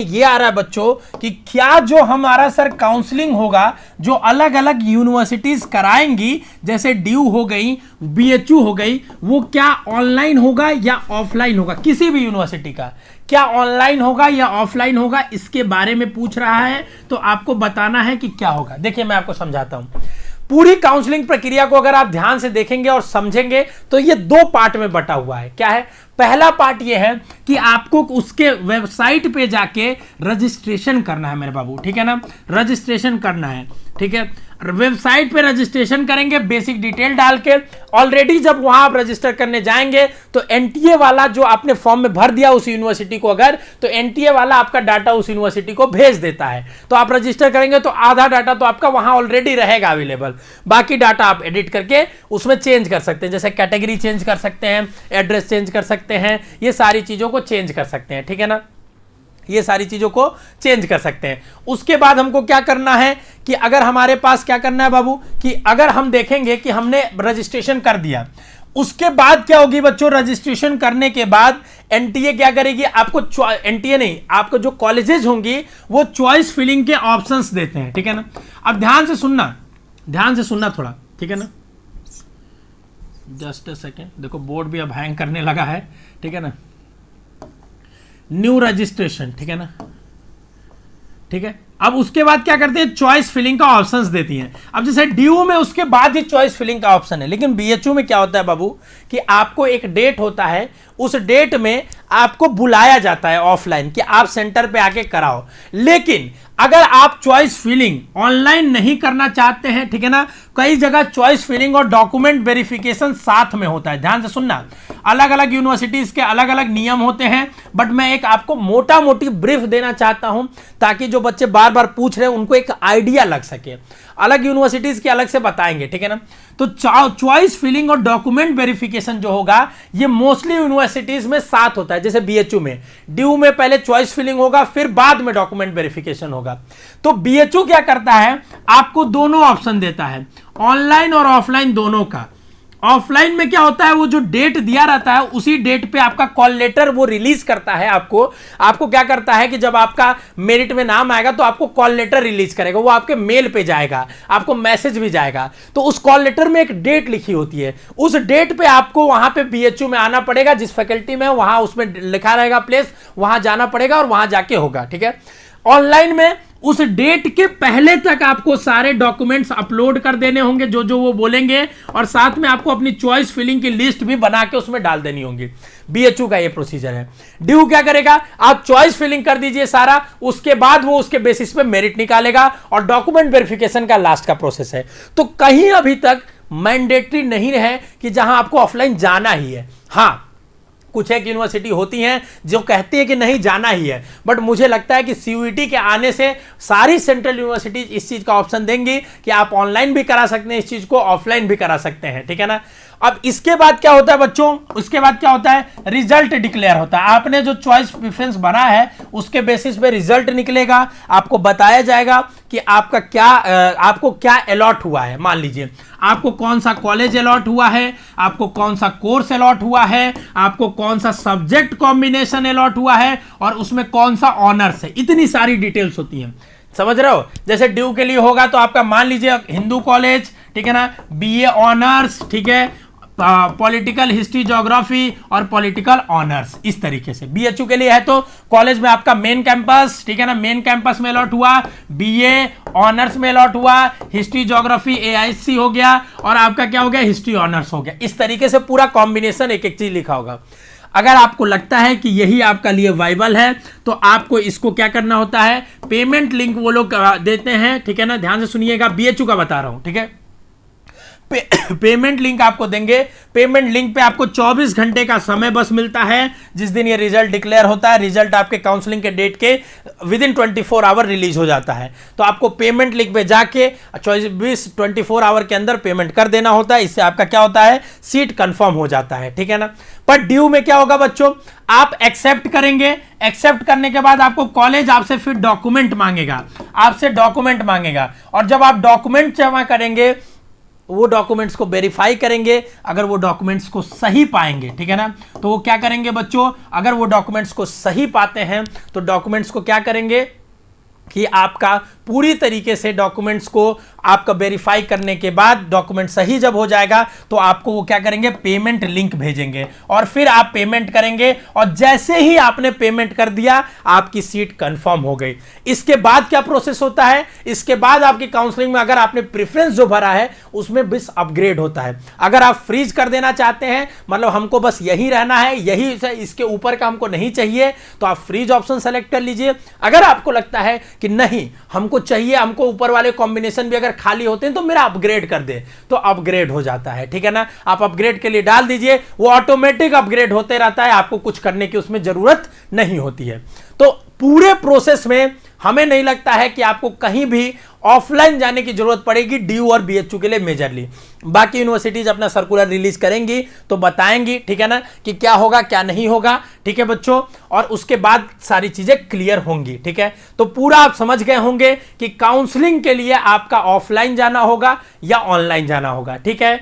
ये आ रहा है बच्चों कि क्या जो हमारा सर काउंसलिंग होगा जो अलग अलग यूनिवर्सिटीज कराएंगी जैसे ड्यू हो गई, बीएचयू हो गई, वो क्या ऑनलाइन होगा या ऑफलाइन होगा? किसी भी यूनिवर्सिटी का क्या ऑनलाइन होगा या ऑफलाइन होगा, इसके बारे में पूछ रहा है। तो आपको बताना है कि क्या होगा। देखिए मैं आपको समझाता हूं पूरी काउंसलिंग प्रक्रिया को। अगर आप ध्यान से देखेंगे और समझेंगे तो ये दो पार्ट में बटा हुआ है। क्या है? पहला पार्ट ये है कि आपको उसके वेबसाइट पे जाके रजिस्ट्रेशन करना है मेरे बाबू, ठीक है ना, रजिस्ट्रेशन करना है, ठीक है। वेबसाइट पे रजिस्ट्रेशन करेंगे बेसिक डिटेल डाल के। ऑलरेडी जब वहां आप रजिस्टर करने जाएंगे तो एनटीए वाला जो आपने फॉर्म में भर दिया उस यूनिवर्सिटी को, अगर तो एनटीए वाला आपका डाटा उस यूनिवर्सिटी को भेज देता है। तो आप रजिस्टर करेंगे तो आधा डाटा तो आपका वहां ऑलरेडी रहेगा अवेलेबल, बाकी डाटा आप एडिट करके उसमें चेंज कर सकते हैं, जैसे कैटेगरी चेंज कर सकते हैं, एड्रेस चेंज कर सकते हैं, ये सारी चीजों को चेंज कर सकते हैं, ठीक है ना, ये सारी चीजों को चेंज कर सकते हैं। उसके बाद हमको क्या करना है कि अगर हमारे पास क्या करना है बाबू कि अगर हम देखेंगे कि हमने रजिस्ट्रेशन कर दिया, उसके बाद क्या होगी बच्चों, रजिस्ट्रेशन करने के बाद एनटीए क्या करेगी, आपको एनटीए नहीं, आपको जो कॉलेजेस होंगी वो चॉइस फिलिंग के ऑप्शंस देते हैं, ठीक है ना। अब ध्यान से सुनना थोड़ा, ठीक है ना, जस्ट अ सेकेंड। देखो बोर्ड भी अब हैंग करने लगा है, ठीक है ना। न्यू रजिस्ट्रेशन, ठीक है ना, ठीक है। अब उसके बाद क्या करते हैं, चॉइस फिलिंग का ऑप्शंस देती हैं। अब जैसे ड्यू में उसके बाद ही चॉइस फिलिंग का ऑप्शन है, लेकिन बीएचयू में क्या होता है बाबू कि आपको एक डेट होता है, उस डेट में आपको बुलाया जाता है ऑफलाइन कि आप सेंटर पे आके कराओ। लेकिन अगर आप चॉइस फिलिंग ऑनलाइन नहीं करना चाहते हैं, ठीक है ना, कई जगह चॉइस फिलिंग और डॉक्यूमेंट वेरिफिकेशन साथ में होता है। ध्यान से सुनना, अलग अलग यूनिवर्सिटीज के अलग अलग नियम होते हैं, बट मैं एक आपको मोटा मोटी ब्रीफ देना चाहता हूं ताकि जो बच्चे बार बार पूछ रहे हैं उनको एक आइडिया लग सके। अलग यूनिवर्सिटीज के अलग से बताएंगे, ठीक है ना। तो चॉइस फिलिंग और डॉक्यूमेंट वेरिफिकेशन जो होगा ये मोस्टली यूनिवर्सिटीज में साथ होता है। जैसे बीएचयू में, ड्यू में पहले चॉइस फिलिंग होगा फिर बाद में डॉक्यूमेंट वेरिफिकेशन होगा। तो बीएचयू क्या करता है, आपको दोनों ऑप्शन देता है, ऑनलाइन और ऑफलाइन दोनों का। ऑफलाइन में क्या होता है, वो जो डेट दिया रहता है उसी डेट पे आपका कॉल लेटर वो रिलीज करता है। आपको क्या करता है कि जब आपका मेरिट में नाम आएगा तो आपको कॉल लेटर रिलीज करेगा, वो आपके मेल पे जाएगा, आपको मैसेज भी जाएगा। तो उस कॉल लेटर में एक डेट लिखी होती है, उस डेट पे आपको वहां पे बीएचयू में आना पड़ेगा, जिस फैकल्टी में वहां उसमें लिखा रहेगा प्लेस, वहां जाना पड़ेगा और वहां जाके होगा, ठीक है। ऑनलाइन में उस डेट के पहले तक आपको सारे डॉक्यूमेंट्स अपलोड कर देने होंगे जो जो वो बोलेंगे, और साथ में आपको अपनी चॉइस फिलिंग की लिस्ट भी बना के उसमें डाल देनी होगी। बीएचयू का ये प्रोसीजर है। ड्यू क्या करेगा, आप चॉइस फिलिंग कर दीजिए सारा, उसके बाद वो उसके बेसिस पे मेरिट निकालेगा, और डॉक्यूमेंट वेरिफिकेशन का लास्ट का प्रोसेस है। तो कहीं अभी तक मैंडेटरी नहीं है कि जहां आपको ऑफलाइन जाना ही है। हाँ, कुछ एक यूनिवर्सिटी होती हैं जो कहती है कि नहीं जाना ही है, बट मुझे लगता है कि सीयूईटी के आने से सारी सेंट्रल यूनिवर्सिटी इस चीज का ऑप्शन देंगी कि आप ऑनलाइन भी करा सकते हैं इस चीज को, ऑफलाइन भी करा सकते हैं, ठीक है ना। अब इसके बाद क्या होता है बच्चों, उसके बाद क्या होता है, रिजल्ट डिक्लेयर होता है। आपने जो चॉइस प्रेफरेंस बना है उसके बेसिस पे रिजल्ट निकलेगा, आपको बताया जाएगा कि आपको क्या अलॉट हुआ है। मान लीजिए आपको कौन सा कॉलेज अलॉट हुआ है, आपको कौन सा कोर्स अलॉट हुआ है, आपको कौन सा सब्जेक्ट कॉम्बिनेशन अलॉट हुआ है, और उसमें कौन सा ऑनर्स है। इतनी सारी डिटेल्स होती हैं, समझ रहे हो। जैसे ड्यू के लिए होगा तो आपका मान लीजिए हिंदू कॉलेज, ठीक है ना, बीए ऑनर्स, ठीक है, पॉलिटिकल हिस्ट्री ज्योग्राफी और पॉलिटिकल ऑनर्स, इस तरीके से। बीएचयू के लिए है तो कॉलेज में आपका मेन कैंपस, ठीक है ना, मेन कैंपस में अलॉट हुआ, बीए ऑनर्स में अलॉट हुआ, हिस्ट्री ज्योग्राफी एआईसी हो गया, और आपका क्या हो गया, हिस्ट्री ऑनर्स हो गया। इस तरीके से पूरा कॉम्बिनेशन एक एक चीज लिखा होगा। अगर आपको लगता है कि यही आपका लिए वाइबल है तो आपको इसको क्या करना होता है, पेमेंट लिंक वो लोग देते हैं, ठीक है ना। ध्यान से सुनिएगा, बीएचयू का बता रहा हूं, ठीक है। पेमेंट लिंक आपको देंगे, पेमेंट लिंक पे आपको 24 घंटे का समय बस मिलता है। जिस दिन ये रिजल्ट डिक्लेयर होता है, रिजल्ट आपके काउंसलिंग के डेट के विदिन 24 आवर रिलीज हो जाता है। तो आपको पेमेंट लिंक पे जाके 24 आवर के अंदर पेमेंट कर देना होता है। इससे आपका क्या होता है, सीट कंफर्म हो जाता है, ठीक है ना। पर ड्यू में क्या होगा बच्चों, आप एक्सेप्ट करेंगे, एक्सेप्ट करने के बाद आपको कॉलेज आपसे फिर डॉक्यूमेंट मांगेगा, और जब आप डॉक्यूमेंट जमा करेंगे वो डॉक्यूमेंट्स को वेरीफाई करेंगे, अगर वो डॉक्यूमेंट्स को सही पाएंगे, ठीक है ना, तो वो क्या करेंगे बच्चों, अगर वो डॉक्यूमेंट्स को सही पाते हैं तो डॉक्यूमेंट्स को क्या करेंगे कि आपका पूरी तरीके से डॉक्यूमेंट्स को आपका वेरीफाई करने के बाद डॉक्यूमेंट सही जब हो जाएगा तो आपको वो क्या करेंगे, पेमेंट लिंक भेजेंगे और फिर आप पेमेंट करेंगे और जैसे ही आपने पेमेंट कर दिया आपकी सीट कंफर्म हो गई। इसके बाद क्या प्रोसेस होता है, इसके बाद आपकी काउंसलिंग में अगर आपने प्रेफरेंस जो भरा है उसमें बस अपग्रेड होता है। अगर आप फ्रीज कर देना चाहते हैं, मतलब हमको बस यही रहना है, यही इसके ऊपर का हमको नहीं चाहिए, तो आप फ्रीज ऑप्शन सेलेक्ट कर लीजिए। अगर आपको लगता है कि नहीं हमको चाहिए, हमको ऊपर वाले कॉम्बिनेशन भी अगर खाली होते हैं तो मेरा अपग्रेड कर दे, तो अपग्रेड हो जाता है, ठीक है ना। आप अपग्रेड के लिए डाल दीजिए, वो ऑटोमेटिक अपग्रेड होते रहता है, आपको कुछ करने की उसमें जरूरत नहीं होती है। तो पूरे प्रोसेस में हमें नहीं लगता है कि आपको कहीं भी ऑफलाइन जाने की जरूरत पड़ेगी DU और BHU के लिए मेजरली। बाकी यूनिवर्सिटीज अपना सर्कुलर रिलीज करेंगी तो बताएंगी, ठीक है ना, कि क्या होगा क्या नहीं होगा, ठीक है बच्चों, और उसके बाद सारी चीजें क्लियर होंगी, ठीक है। तो पूरा आप समझ गए होंगे कि काउंसलिंग के लिए आपका ऑफलाइन जाना होगा या ऑनलाइन जाना होगा, ठीक है।